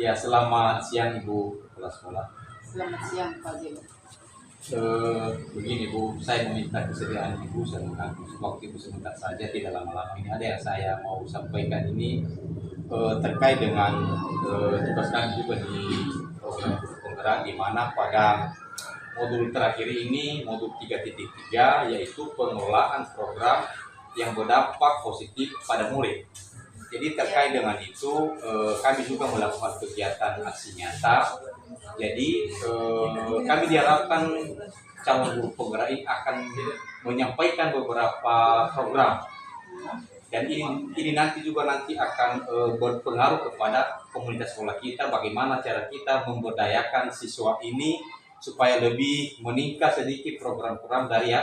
Ya, selamat siang Ibu Kepala Sekolah. Selamat siang Pak Jim. Begini Bu, saya meminta kesediaan Ibu waktu Ibu sebentar saja, tidak lama-lama. Ini ada yang saya mau sampaikan ini terkait dengan tugas kami juga di program guru penggerak, di mana pada modul terakhir ini, modul 3.3, yaitu pengelolaan program yang berdampak positif pada murid. Jadi terkait dengan itu kami juga melakukan kegiatan aksi nyata. Jadi kami diharapkan calon guru penggerak ini akan menyampaikan beberapa program, dan ini nanti akan berpengaruh kepada komunitas sekolah kita, bagaimana cara kita memberdayakan siswa ini supaya lebih meningkat sedikit program-program dari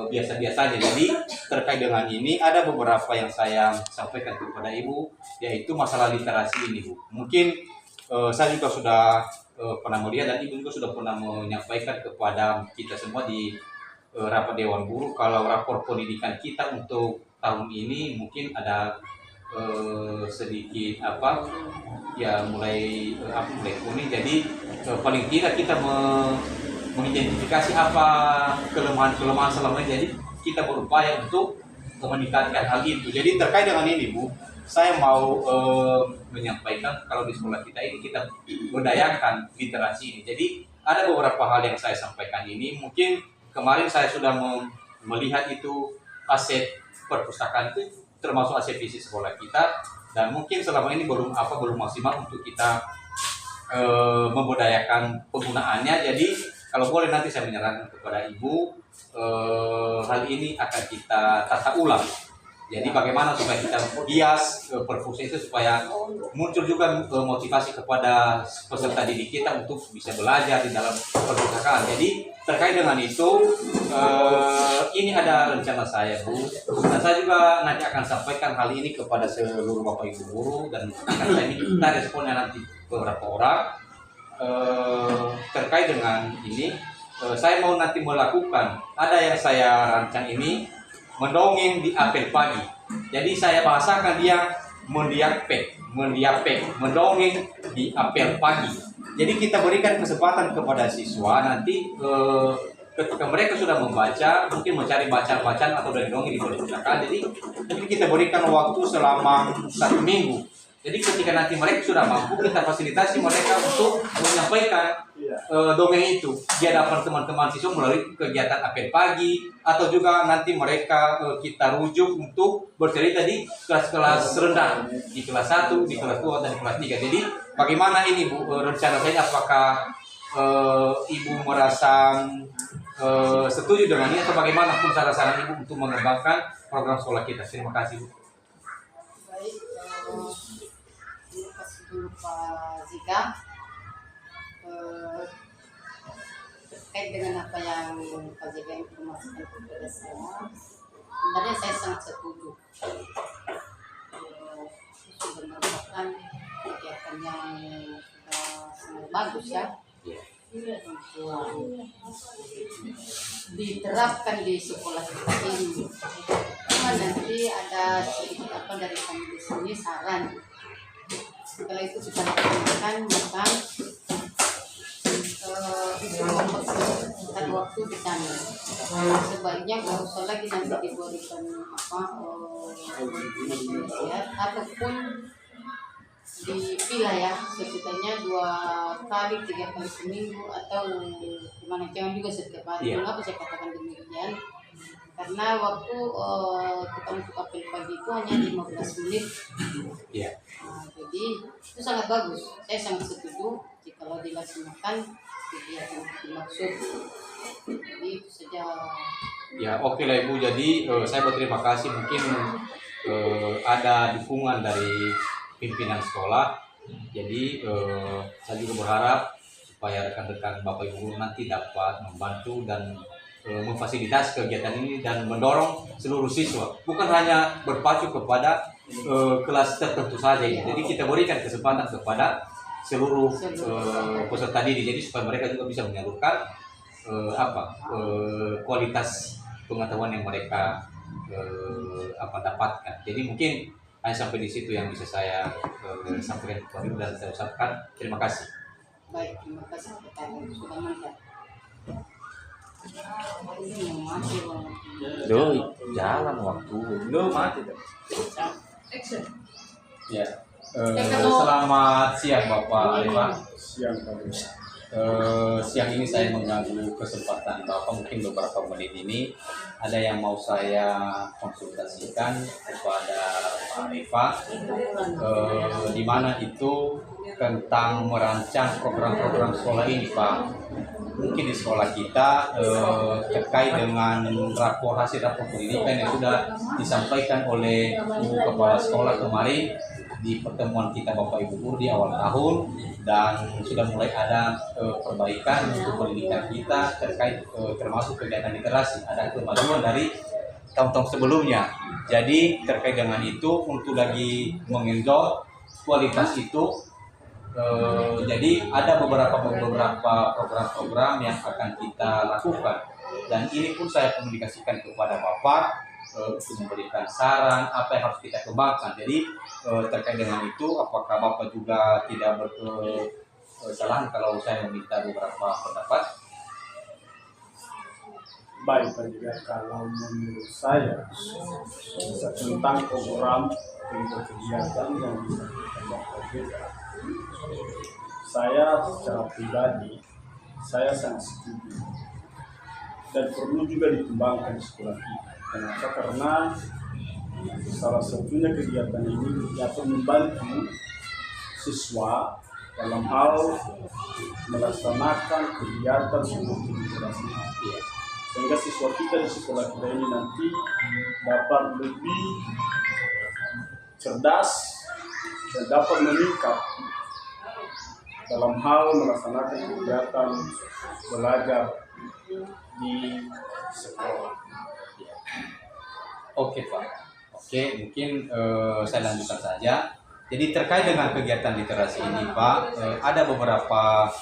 biasa-biasanya. Jadi terkait dengan ini ada beberapa yang saya sampaikan kepada Ibu, yaitu masalah literasi ini Bu. Mungkin saya juga sudah pernah melihat, dan Ibu juga sudah pernah menyampaikan kepada kita semua di rapat Dewan Guru, kalau rapor pendidikan kita untuk tahun ini mungkin ada sedikit mulai kuning. Jadi paling tidak kita mengidentifikasi apa kelemahan-kelemahan selama ini. Jadi kita berupaya untuk meningkatkan hal itu. Jadi terkait dengan ini Bu, saya mau menyampaikan kalau di sekolah kita ini kita berdayakan literasi ini. Jadi ada beberapa hal yang saya sampaikan ini. Mungkin kemarin saya sudah melihat itu aset perpustakaan itu termasuk aset fisik sekolah kita, dan mungkin selama ini belum maksimal untuk kita memberdayakan penggunaannya. Jadi kalau boleh nanti saya menyarankan kepada Ibu, hal ini akan kita tata ulang. Jadi bagaimana supaya kita hias perpustakaan itu supaya muncul juga motivasi kepada peserta didik kita untuk bisa belajar di dalam perpustakaan. Jadi terkait dengan itu, ini ada rencana saya Bu, dan saya juga nanti akan sampaikan hal ini kepada seluruh Bapak Ibu guru, dan akan saya minta responnya nanti beberapa orang. Terkait dengan ini, saya mau nanti melakukan, ada yang saya rancang ini, mendongeng di apel pagi. Jadi saya bahasakan dia mendiapek, mendongeng di apel pagi. Jadi kita berikan kesempatan kepada siswa nanti ketika mereka sudah membaca, mungkin mencari bacaan-bacaan atau dari dongeng di perpustakaan. Jadi kita berikan waktu selama 1 minggu. Jadi ketika nanti mereka sudah mampu, kita fasilitasi mereka untuk menyampaikan dongeng itu di hadapan teman-teman siswa melalui kegiatan apel pagi, atau juga nanti mereka kita rujuk untuk bercerita di kelas-kelas rendah, di kelas 1, di kelas 2, dan di kelas 3. Jadi bagaimana ini Bu, rencana saya, apakah Ibu merasa setuju dengan ini, atau bagaimana pun saran-saran Ibu untuk mengembangkan program sekolah kita? Terima kasih Bu. Baik, terima kasih dulu Pak Zika. Terkait dengan apa yang Pak Zika informasikan kepada saya, sebenarnya saya sangat setuju. Itu merupakan kegiatan yang sangat bagus ya, untuk diterapkan di sekolah kita ini. Cuma nanti ada sedikit dari kami di sini saran. Kalau itu kita lakukan, maka itu mempersiapkan waktu di sana. Sebaiknya nggak usah lagi nanti diberikan nasihat, ataupun dipilah ya, setidaknya 2 kali 3 kali seminggu, atau gimana, jangan juga setiap hari. Kenapa saya katakan demikian? Karena waktu kita untuk apel pagi itu hanya 15 menit. Jadi itu sangat bagus. Saya sangat setuju jika dilaksanakan kegiatan dimaksud. Jadi itu saja. Ya, oke lah Ibu. Jadi saya berterima kasih, mungkin ada dukungan dari pimpinan sekolah. Jadi saya juga berharap supaya rekan-rekan Bapak Ibu guru nanti dapat membantu dan memfasilitasi kegiatan ini, dan mendorong seluruh siswa, bukan hanya berpacu kepada kelas tertentu saja ya. Jadi kita berikan kesempatan kepada seluruh peserta didik, jadi supaya mereka juga bisa menyalurkan kualitas pengetahuan yang mereka dapatkan. Jadi mungkin Hanya sampai di situ yang bisa saya sampaikan kepada ibu, dan saya ucapkan terima kasih. Baik, terima kasih kepada sudah mantap. Ini mau mati banget. Duh, jalan waktu. Duh, mati. Action. Ya. Selamat siang Bapak Arifah. Siang Pak. Siang ini saya mengganggu kesempatan Bapak, mungkin beberapa menit ini ada yang mau saya konsultasikan kepada Pak Arifah, di mana itu tentang merancang program-program sekolah ini Pak. Mungkin di sekolah kita terkait dengan hasil rapor pendidikan yang sudah disampaikan oleh Ibu Kepala Sekolah kemarin di pertemuan kita Bapak Ibu Guru di awal tahun, dan sudah mulai ada perbaikan untuk pendidikan kita terkait termasuk kegiatan literasi, ada kemajuan dari tahun-tahun sebelumnya. Jadi terkait dengan itu untuk lagi mengenjot kualitas itu, jadi ada beberapa program-program yang akan kita lakukan, dan ini pun saya komunikasikan kepada Bapak untuk memberikan saran apa yang harus kita kembangkan. Jadi terkait dengan itu, apakah Bapak juga tidak berkesalahan kalau saya meminta beberapa pendapat? Baik Pak, juga kalau menurut saya tentang program untuk kegiatan yang bisa kita lakukan, saya secara pribadi saya sangat setuju dan perlu juga dikembangkan di sekolah kita. Kenapa? Karena salah satunya kegiatan ini dapat membantu siswa dalam hal melaksanakan kegiatan seperti literasi, sehingga siswa kita di sekolah kita ini nanti dapat lebih cerdas dan dapat meningkat dalam hal melaksanakan kegiatan belajar di sekolah. Oke Pak, oke, mungkin saya lanjutkan saja. Jadi terkait dengan kegiatan literasi ini Pak, ada beberapa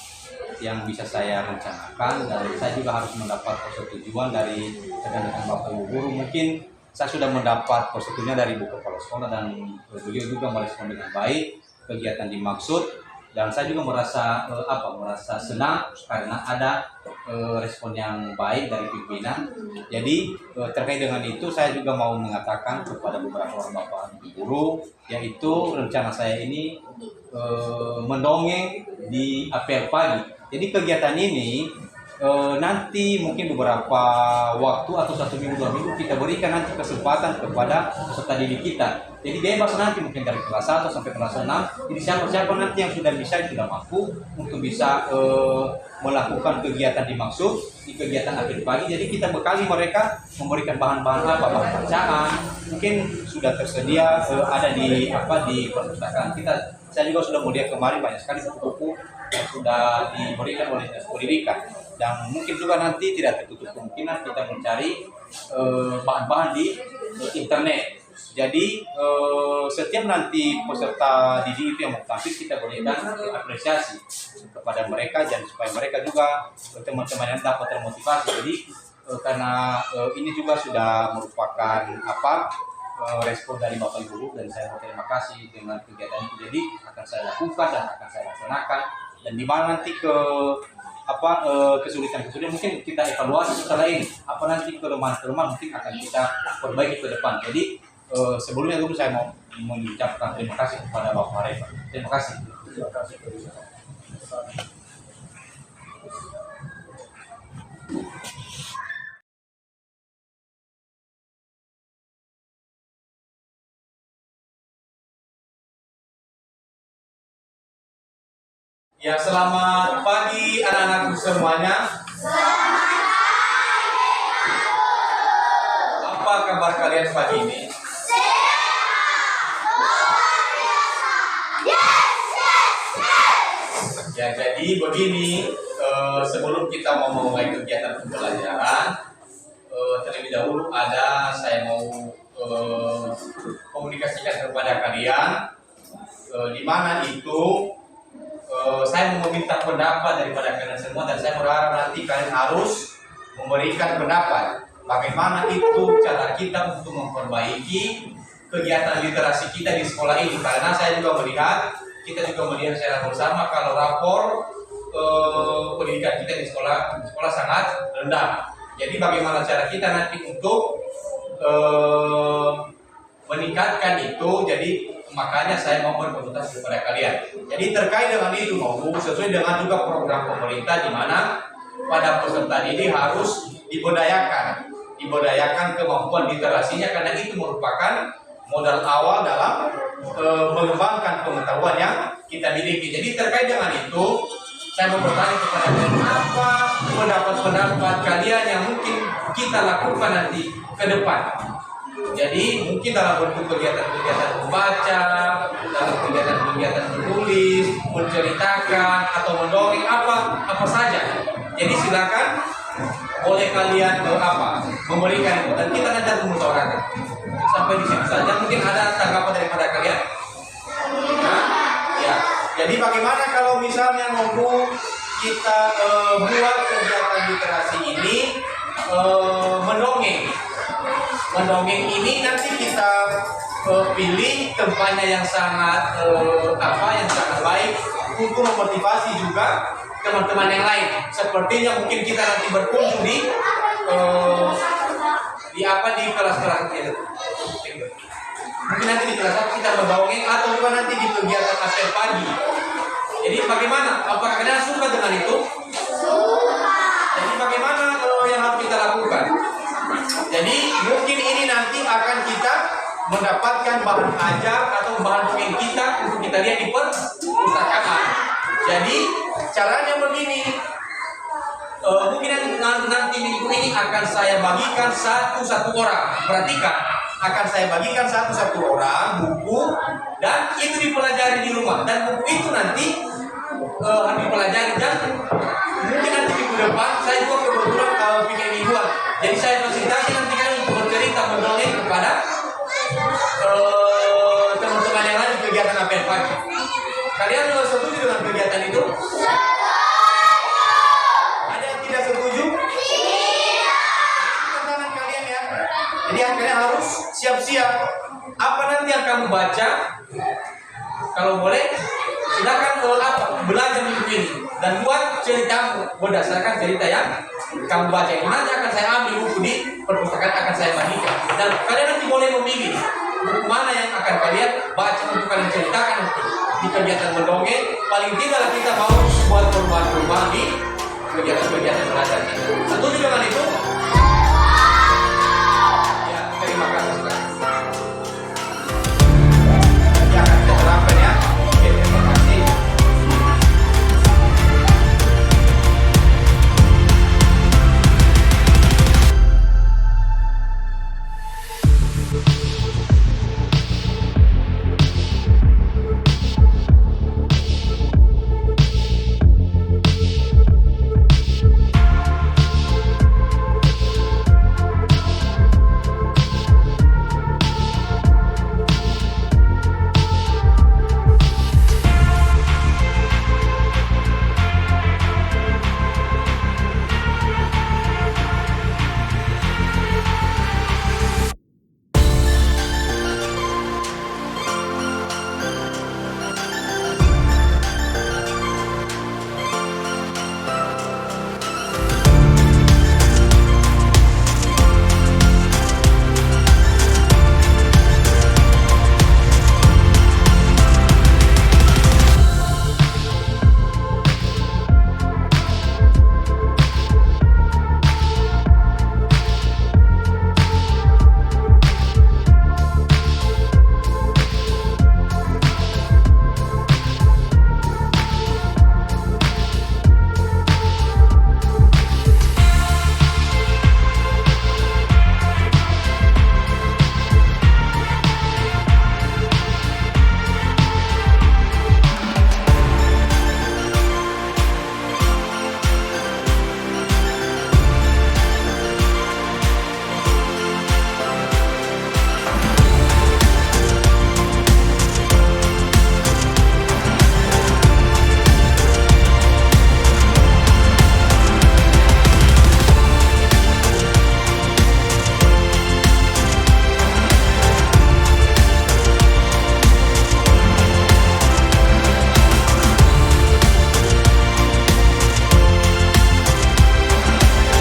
yang bisa saya rencanakan, dan saya juga harus mendapat persetujuan dari rekan-rekan Bapak Ibu Guru. Mungkin saya sudah mendapat persetujuan dari Ibu Kepala Sekolah, dan beliau juga merespon dengan baik kegiatan dimaksud, dan saya juga merasa senang karena ada respon yang baik dari pimpinan. Jadi terkait dengan itu saya juga mau mengatakan kepada beberapa orang Bapak Ibu Guru, yaitu rencana saya ini mendongeng di apel pagi. Jadi kegiatan ini nanti mungkin beberapa waktu atau 1 minggu 2 minggu kita berikan nanti kesempatan kepada peserta didik kita. Jadi bebas nanti mungkin dari kelas 1 sampai kelas 6. Jadi siapa nanti yang sudah bisa, yang sudah mampu untuk bisa melakukan kegiatan dimaksud di kegiatan akhir pagi. Jadi kita bekali mereka, memberikan bahan-bahan bahan bacaan, mungkin sudah tersedia ada di perpustakaan kita. Saya juga sudah melihat kemarin banyak sekali buku-buku yang sudah diberikan oleh Dinas Pendidikan, dan mungkin juga nanti tidak tertutup kemungkinan kita mencari bahan-bahan di internet. Jadi setiap nanti peserta didik itu yang mau tampil, kita berikan apresiasi kepada mereka, dan supaya mereka juga teman-teman yang dapat termotivasi. Jadi karena ini juga sudah merupakan respon dari Bapak Ibu Guru, dan saya berterima kasih dengan kegiatan itu. Jadi akan saya lakukan dan akan saya laksanakan, dan di mana nanti kesulitan mungkin kita evaluasi setelah ini, apa nanti kelemahan mungkin akan kita perbaiki ke depan. Jadi sebelumnya dulu saya mau mengucapkan terima kasih kepada Bapak Arifah. Terima kasih. Terima kasih. Ya, selamat pagi anak-anakku semuanya. Apa kabar kalian pagi ini? Ya, jadi begini, sebelum kita mau memulai kegiatan pembelajaran, terlebih dahulu saya mau komunikasikan kepada kalian, di mana itu saya mau meminta pendapat daripada kalian semua, dan saya berharap nanti kalian harus memberikan pendapat bagaimana itu cara kita untuk memperbaiki kegiatan literasi kita di sekolah ini, karena saya juga melihat, kita juga melihat secara bersama kalau rapor pendidikan kita di sekolah sangat rendah. Jadi bagaimana cara kita nanti untuk meningkatkan itu? Jadi makanya saya mau berkonsultasi kepada kalian. Jadi terkait dengan itu mau sesuai dengan juga program pemerintah di mana pada peserta ini harus diberdayakan kemampuan literasinya, karena itu merupakan modal awal dalam mengembangkan pengetahuan yang kita miliki. Jadi terkait dengan itu, saya mau bertanya kepada kalian, apa pendapat kalian yang mungkin kita lakukan nanti ke depan? Jadi mungkin dalam bentuk kegiatan-kegiatan membaca, dalam kegiatan-kegiatan menulis, menceritakan atau mendongeng apa saja. Jadi silakan boleh kalian memberikan itu, dan kita nanti akan musyawarahkan. Sampai di situ saja. Mungkin ada tanggapan daripada kalian? Nah, ya. Jadi bagaimana kalau misalnya mau kita buat kegiatan literasi ini mendongeng? Mendongeng ini nanti kita pilih tempatnya yang sangat baik untuk memotivasi juga teman-teman yang lain. Sepertinya mungkin kita nanti berkunjung di kelas-kelas itu. Mungkin nanti di kelas kita mendongeng atau juga nanti di kegiatan apel pagi. Jadi bagaimana? Apakah kalian suka dengan itu? Jadi bagaimana yang harus kita lakukan? Jadi mungkin ini nanti akan kita mendapatkan bahan ajar atau bahan dongeng kita untuk kita lihat di perpustakaan. Jadi caranya begini, mungkin nanti minggu ini akan saya bagikan satu orang. Perhatikan, akan saya bagikan satu orang buku, dan itu dipelajari di rumah. Dan buku itu nanti harus dipelajari, dan mungkin nanti minggu depan saya juga kebetulan bikin mingguan. Jadi saya fasilitasi nanti kalian untuk bercerita mendongeng kepada teman-teman yang lain di kegiatan apel pagi. Kalian setuju dengan kegiatan itu? Ada yang tidak setuju? Tantangan kalian ya. Jadi kalian harus siap-siap. Apa nanti yang kamu baca? Kalau boleh, silakan belajar minggu ini dan buat ceritamu berdasarkan cerita yang kamu baca. Nanti akan saya ambil buku di perpustakaan, akan saya bagikan. Dan kalian nanti boleh memilih buku mana yang akan kalian baca untuk kalian ceritakan nanti di kegiatan mendongeng. Paling tidak kita mau buat perubahan-perubahan di kegiatan-kegiatan belajar. Setuju dengan itu?